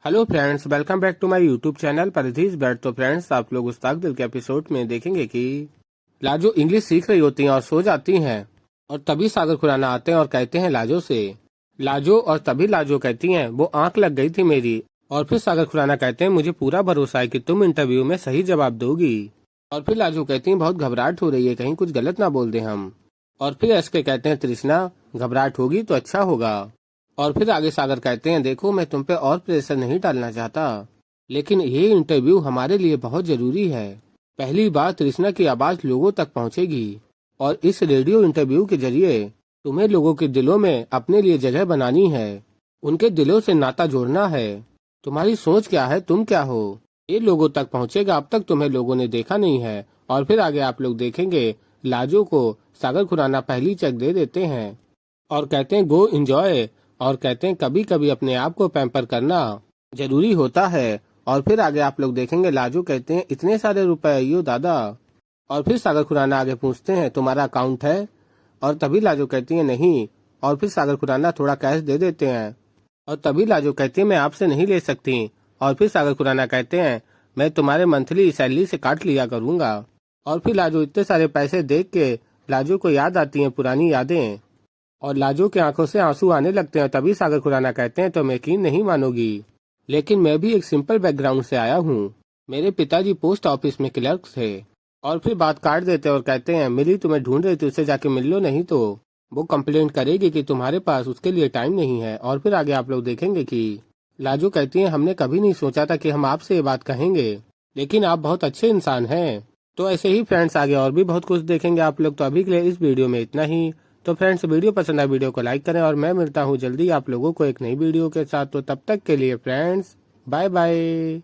Hello friends, welcome back to my YouTube channel परिधीज बैट। तो फ्रेंड्स, आप लोग उस्ताद दिल के एपिसोड में देखेंगे कि लाजो इंग्लिश सीख रही होती हैं और सो जाती हैं और तभी सागर खुराना आते हैं और कहते हैं लाजो से। लाजो और तभी लाजो कहती हैं वो आंख लग गई थी मेरी। और फिर सागर खुराना कहते हैं मुझे पूरा भरोसा है कि तुम इंटरव्यू में सही जवाब दोगी। और फिर लाजो कहती हैं बहुत घबराहट हो रही है, कहीं कुछ गलत ना बोल दें हम। और फिर एसके कहते हैं तृष्णा, घबराहट होगी तो अच्छा होगा। और फिर आगे सागर कहते हैं देखो, मैं तुम पे और प्रेशर नहीं डालना चाहता, लेकिन ये इंटरव्यू हमारे लिए बहुत जरूरी है। पहली बार तृष्णा की आवाज लोगों तक पहुंचेगी और इस रेडियो इंटरव्यू के जरिए तुम्हें लोगों के दिलों में अपने लिए जगह बनानी है, उनके दिलों से नाता जोड़ना है। तुम्हारी सोच क्या है, तुम क्या हो, ये लोगों तक पहुंचेगा। अब तक तुम्हें लोगों ने देखा नहीं है। और फिर आगे आप लोग देखेंगे लाजो को सागर खुराना पहली चेक दे देते हैं और कहते हैं गो एंजॉय। और कहते हैं कभी कभी अपने आप को पैम्पर करना जरूरी होता है। और फिर आगे आप लोग देखेंगे लाजू कहते हैं इतने सारे रुपए यो दादा। और फिर सागर खुराना आगे पूछते हैं तुम्हारा अकाउंट है? और तभी लाजू कहती है नहीं। और फिर सागर खुराना थोड़ा कैश दे देते हैं और तभी लाजू कहती है मैं आपसे नहीं ले सकती। और फिर सागर खुराना कहते हैं मैं तुम्हारे मंथली सैलरी से काट लिया करूंगा। और फिर लाजू इतने सारे पैसे देख के लाजू को याद आती हैं पुरानी यादें और लाजो की आंखों से आंसू आने लगते हैं। तभी सागर खुराना कहते हैं तुम यकीन नहीं मानोगी, लेकिन मैं भी एक सिंपल बैकग्राउंड से आया हूँ। मेरे पिताजी पोस्ट ऑफिस में क्लर्क थे। और फिर बात काट देते हैं और कहते हैं मिली तुम्हें ढूंढ रही थी, उससे जाके मिल लो, नहीं तो वो कंप्लेंट करेगी कि तुम्हारे पास उसके लिए टाइम नहीं है। और फिर आगे आप लोग देखेंगे कि लाजो कहती है हमने कभी नहीं सोचा था कि हम आपसे ये बात कहेंगे, लेकिन आप बहुत अच्छे इंसान हैं। तो ऐसे ही फ्रेंड्स आगे और भी बहुत कुछ देखेंगे आप लोग। तो अभी के लिए इस वीडियो में इतना ही। तो फ्रेंड्स, वीडियो पसंद आए वीडियो को लाइक करें और मैं मिलता हूँ जल्दी आप लोगों को एक नई वीडियो के साथ। तो तब तक के लिए फ्रेंड्स, बाय बाय।